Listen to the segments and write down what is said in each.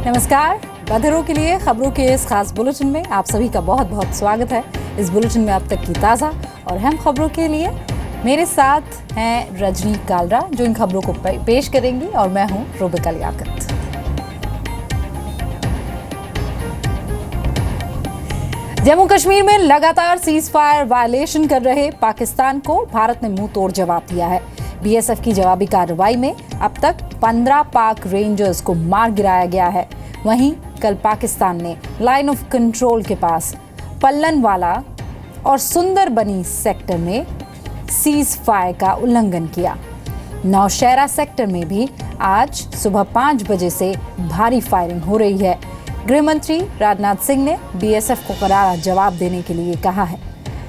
नमस्कार। बधरों के लिए खबरों के इस खास बुलेटिन में आप सभी का बहुत बहुत स्वागत है। इस बुलेटिन में अब तक की ताज़ा और अहम खबरों के लिए मेरे साथ हैं रजनी कालरा, जो इन खबरों को पेश करेंगी, और मैं हूं रुबिका लियाकत। जम्मू कश्मीर में लगातार सीज फायर वायलेशन कर रहे पाकिस्तान को भारत ने मुंह तोड़ जवाब दिया है। बीएसएफ की जवाबी कार्रवाई में अब तक 15 पाक रेंजर्स को मार गिराया गया है। वहीं कल पाकिस्तान ने लाइन ऑफ कंट्रोल के पास पल्लनवाला और सुंदरबनी सेक्टर में सीज फायर का उल्लंघन किया। नौशहरा सेक्टर में भी आज सुबह 5 बजे से भारी फायरिंग हो रही है। गृह मंत्री राजनाथ सिंह ने बीएसएफ को करारा जवाब देने के लिए कहा है।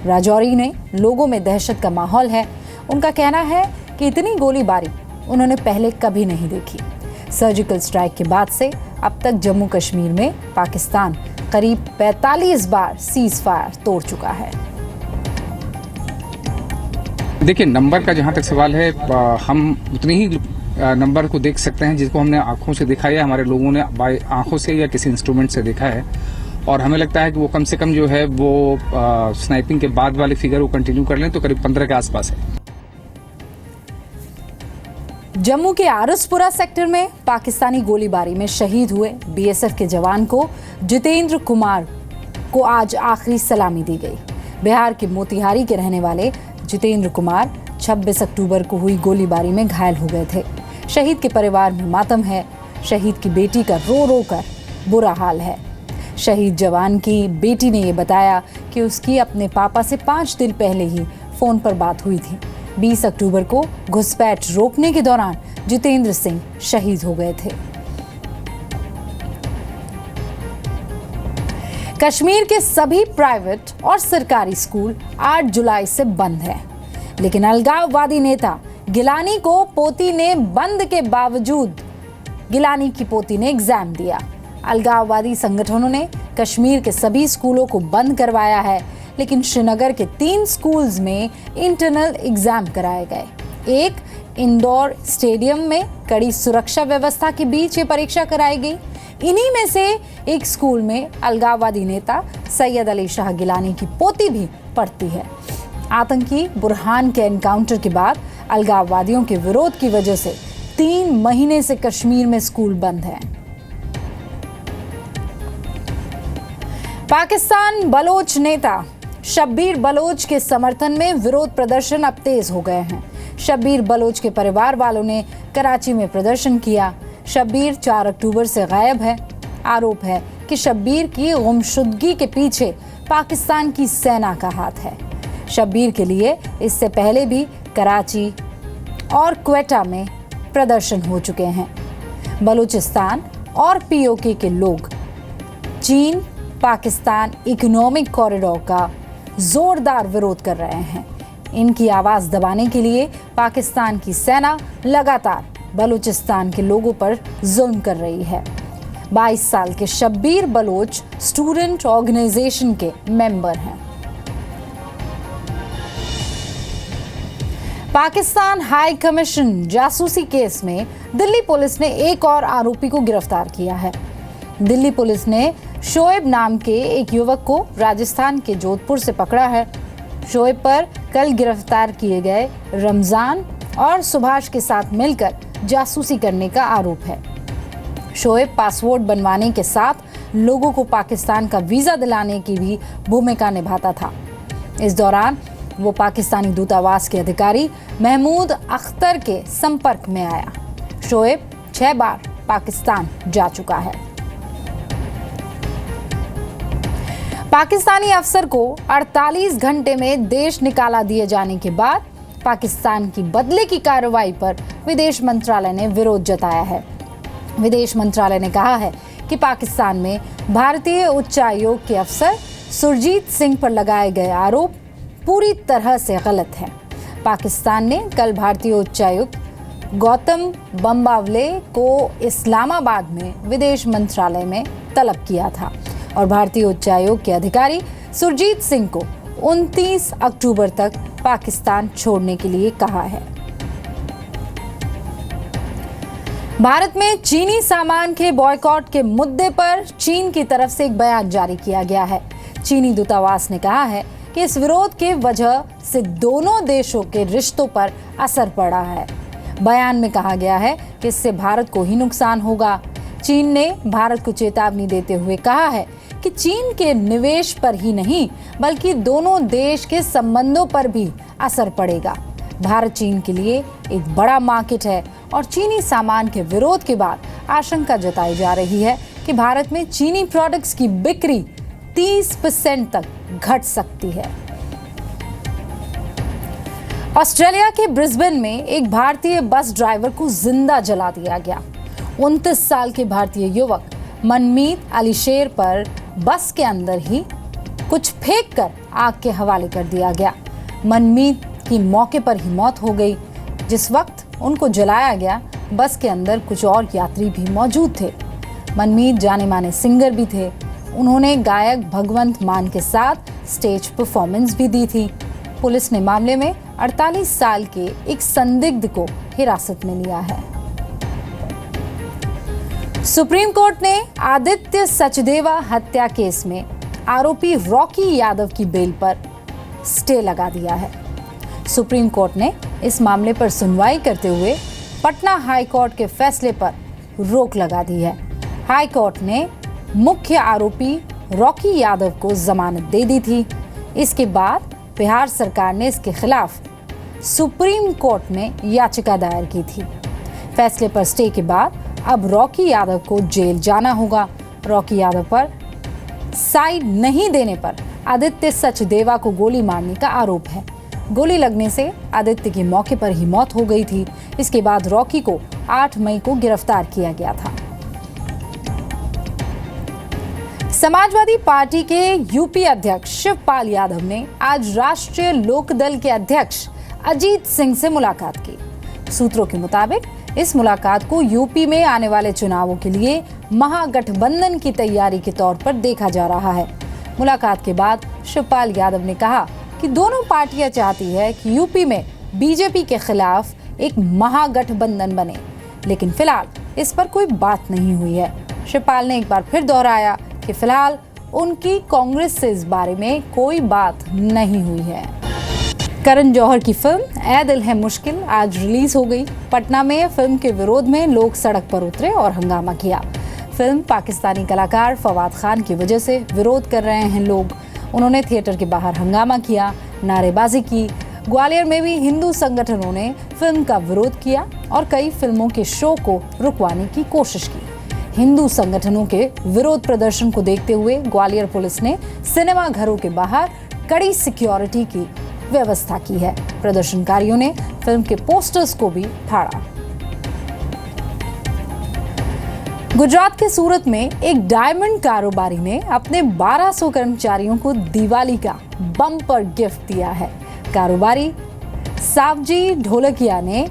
राजौरी ने लोगों में दहशत का माहौल है। उनका कहना है कि इतनी गोलीबारी उन्होंने पहले कभी नहीं देखी। सर्जिकल स्ट्राइक के बाद से अब तक जम्मू कश्मीर में पाकिस्तान करीब 45 बार सीज फायर तोड़ चुका है। देखिए, नंबर का जहां तक सवाल है, हम उतनी ही नंबर को देख सकते हैं जिसको हमने आंखों से देखा है, हमारे लोगों ने आंखों से या किसी इंस्ट्रूमेंट से देखा है। और हमें लगता है कि वो कम से कम जो है वो स्नाइपिंग के बाद वाले फिगर वो कंटिन्यू कर लें तो करीब 15 के आसपास है। जम्मू के आरसपुरा सेक्टर में पाकिस्तानी गोलीबारी में शहीद हुए बीएसएफ के जवान को जितेंद्र कुमार को आज आखिरी सलामी दी गई। बिहार के मोतिहारी के रहने वाले जितेंद्र कुमार 26 अक्टूबर को हुई गोलीबारी में घायल हो गए थे। शहीद के परिवार में मातम है। शहीद की बेटी का रो रो कर बुरा हाल है। शहीद जवान की बेटी ने ये बताया कि उसकी अपने पापा से 5 दिन पहले ही फोन पर बात हुई थी। 20 अक्टूबर को घुसपैठ रोकने के दौरान जितेंद्र सिंह शहीद हो गए थे। कश्मीर के सभी प्राइवेट और सरकारी स्कूल 8 जुलाई से बंद हैं, लेकिन अलगाववादी नेता गिलानी को पोती ने बंद के बावजूद गिलानी की पोती ने एग्जाम दिया। अलगाववादी संगठनों ने कश्मीर के सभी स्कूलों को बंद करवाया है, लेकिन श्रीनगर के 3 स्कूल्स में इंटरनल एग्जाम कराए गए। एक इंदौर स्टेडियम में कड़ी सुरक्षा व्यवस्था के बीच ये परीक्षा कराई गई। इन्हीं में से एक स्कूल में अलगाववादी नेता सैयद अली शाह गिलानी की पोती भी पढ़ती है। आतंकी बुरहान के एनकाउंटर के बाद अलगाववादियों के विरोध की वजह से 3 महीने से कश्मीर में स्कूल बंद हैं। पाकिस्तान बलोच नेता शब्बीर बलोच के समर्थन में विरोध प्रदर्शन अब तेज हो गए हैं। शब्बीर बलोच के परिवार वालों ने कराची में प्रदर्शन किया। शब्बीर 4 अक्टूबर से गायब है। आरोप है कि शब्बीर की गुमशुदगी के पीछे पाकिस्तान की सेना का हाथ है। शब्बीर के लिए इससे पहले भी कराची और क्वेटा में प्रदर्शन हो चुके हैं। बलूचिस्तान और पीओके के लोग चीन पाकिस्तान इकोनॉमिक कॉरिडोर का जोरदार विरोध कर रहे हैं। इनकी आवाज दबाने के लिए पाकिस्तान की सेना लगातार बलूचिस्तान के लोगों पर जुल्म कर रही है। 22 साल के शब्बीर बलोच स्टूडेंट ऑर्गेनाइजेशन के मेंबर हैं। पाकिस्तान हाई कमीशन जासूसी केस में दिल्ली पुलिस ने एक और आरोपी को गिरफ्तार किया है। दिल्ली पुलिस ने शोएब नाम के एक युवक को राजस्थान के जोधपुर से पकड़ा है। शोएब पर कल गिरफ्तार किए गए रमजान और सुभाष के साथ मिलकर जासूसी करने का आरोप है। शोएब पासपोर्ट बनवाने के साथ लोगों को पाकिस्तान का वीजा दिलाने की भी भूमिका निभाता था। इस दौरान वो पाकिस्तानी दूतावास के अधिकारी महमूद अख्तर के संपर्क में आया। शोएब 6 बार पाकिस्तान जा चुका है। पाकिस्तानी अफसर को 48 घंटे में देश निकाला दिए जाने के बाद पाकिस्तान की बदले की कार्रवाई पर विदेश मंत्रालय ने विरोध जताया है। विदेश मंत्रालय ने कहा है कि पाकिस्तान में भारतीय उच्चायोग के अफसर सुरजीत सिंह पर लगाए गए आरोप पूरी तरह से गलत हैं। पाकिस्तान ने कल भारतीय उच्चायुक्त गौतम बम्बावले को इस्लामाबाद में विदेश मंत्रालय में तलब किया था और भारतीय उच्चायोग के अधिकारी सुरजीत सिंह को 29 अक्टूबर तक पाकिस्तान छोड़ने के लिए कहा है। भारत में चीनी सामान के बॉयकॉट के मुद्दे पर चीन की तरफ से एक बयान जारी किया गया है। चीनी दूतावास ने कहा है कि इस विरोध के वजह से दोनों देशों के रिश्तों पर असर पड़ा है। बयान में कहा गया है कि इससे भारत को ही नुकसान होगा। चीन ने भारत को चेतावनी देते हुए कहा है कि चीन के निवेश पर ही नहीं बल्कि दोनों देश के संबंधों पर भी असर पड़ेगा। भारत चीन के लिए एक बड़ा मार्केट है और चीनी सामान के विरोध के बाद आशंका जताई जा रही है कि भारत में चीनी प्रोडक्ट्स की बिक्री 30% तक घट सकती है। ऑस्ट्रेलिया के ब्रिस्बेन में एक भारतीय बस ड्राइवर को जिंदा जला दिया गया। 29 साल के भारतीय युवक मनमीत अलीशेर पर बस के अंदर ही कुछ फेंककर आग के हवाले कर दिया गया। मनमीत की मौके पर ही मौत हो गई। जिस वक्त उनको जलाया गया बस के अंदर कुछ और यात्री भी मौजूद थे। मनमीत जाने माने सिंगर भी थे। उन्होंने गायक भगवंत मान के साथ स्टेज परफॉर्मेंस भी दी थी। पुलिस ने मामले में 48 साल के एक संदिग्ध को हिरासत में लिया है। सुप्रीम कोर्ट ने आदित्य सचदेवा हत्या केस में आरोपी रॉकी यादव की बेल पर स्टे लगा दिया है। सुप्रीम कोर्ट ने इस मामले पर सुनवाई करते हुए पटना हाई कोर्ट के फैसले पर रोक लगा दी है। हाई कोर्ट ने मुख्य आरोपी रॉकी यादव को जमानत दे दी थी। इसके बाद बिहार सरकार ने इसके खिलाफ सुप्रीम कोर्ट में याचिका दायर की थी। फैसले पर स्टे के बाद अब रॉकी यादव को जेल जाना होगा। रॉकी यादव पर साइड नहीं देने पर आदित्य सचदेवा को गोली मारने का आरोप है। गोली लगने से आदित्य की मौके पर ही मौत हो गई थी। इसके बाद रॉकी को 8 मई को गिरफ्तार किया गया था। समाजवादी पार्टी के यूपी अध्यक्ष शिवपाल यादव ने आज राष्ट्रीय लोकदल के अध्यक्ष अजीत सिंह से मुलाकात की। सूत्रों के मुताबिक इस मुलाकात को यूपी में आने वाले चुनावों के लिए महागठबंधन की तैयारी के तौर पर देखा जा रहा है। मुलाकात के बाद शिवपाल यादव ने कहा कि दोनों पार्टियां चाहती है कि यूपी में बीजेपी के खिलाफ एक महागठबंधन बने, लेकिन फिलहाल इस पर कोई बात नहीं हुई है। शिवपाल ने एक बार फिर दोहराया कि फिलहाल उनकी कांग्रेस से इस बारे में कोई बात नहीं हुई है। करण जौहर की फिल्म ऐ दिल है मुश्किल आज रिलीज हो गई। पटना में फिल्म के विरोध में लोग सड़क पर उतरे और हंगामा किया। फिल्म पाकिस्तानी कलाकार फवाद खान की वजह से विरोध कर रहे हैं लोग। उन्होंने थिएटर के बाहर हंगामा किया, नारेबाजी की। ग्वालियर में भी हिंदू संगठनों ने फिल्म का विरोध किया और कई फिल्मों के शो को रुकवाने की कोशिश की। हिंदू संगठनों के विरोध प्रदर्शन को देखते हुए ग्वालियर पुलिस ने सिनेमा घरों के बाहर कड़ी सिक्योरिटी की व्यवस्था की है। प्रदर्शनकारियों ने फिल्म के पोस्टर्स को भी फाड़ा। गुजरात के सूरत में एक डायमंड कारोबारी ने अपने 1200 कर्मचारियों को दिवाली का बम्पर गिफ्ट दिया है। कारोबारी सावजी ढोलकिया ने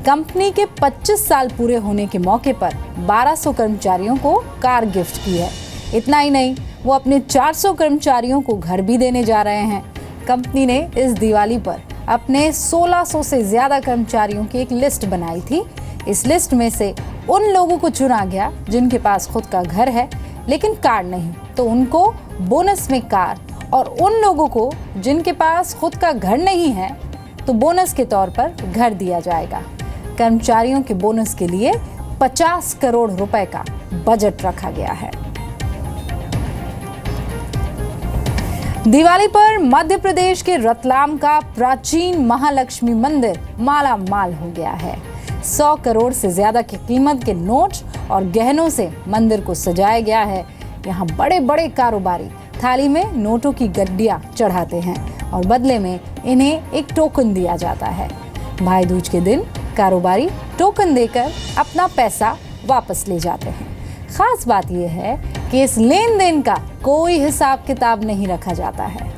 कंपनी के 25 साल पूरे होने के मौके पर 1200 कर्मचारियों को कार गिफ्ट की है। इतना ही नहीं, वो अपने 400 कर्मचारियों को घर भी देने जा रहे हैं। कंपनी ने इस दिवाली पर अपने 1600 से ज्यादा कर्मचारियों की एक लिस्ट बनाई थी। इस लिस्ट में से उन लोगों को चुना गया जिनके पास खुद का घर है लेकिन कार नहीं, तो उनको बोनस में कार, और उन लोगों को जिनके पास खुद का घर नहीं है तो बोनस के तौर पर घर दिया जाएगा। कर्मचारियों के बोनस के लिए 50 करोड़ रुपए का बजट रखा गया है। दिवाली पर मध्य प्रदेश के रतलाम का प्राचीन महालक्ष्मी मंदिर माला माल हो गया है। 100 करोड़ से ज्यादा की कीमत के नोट और गहनों से मंदिर को सजाया गया है। यहाँ बड़े बड़े कारोबारी थाली में नोटों की गड्डियां चढ़ाते हैं और बदले में इन्हें एक टोकन दिया जाता है। भाई दूज के दिन कारोबारी टोकन देकर अपना पैसा वापस ले जाते हैं। खास बात यह है कि इस लेन देन का कोई हिसाब किताब नहीं रखा जाता है।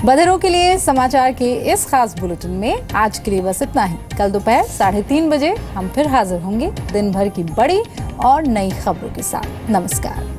बधिरों के लिए समाचार के इस खास बुलेटिन में आज के लिए बस इतना ही। कल दोपहर 3:30 बजे हम फिर हाजिर होंगे दिन भर की बड़ी और नई खबरों के साथ। नमस्कार।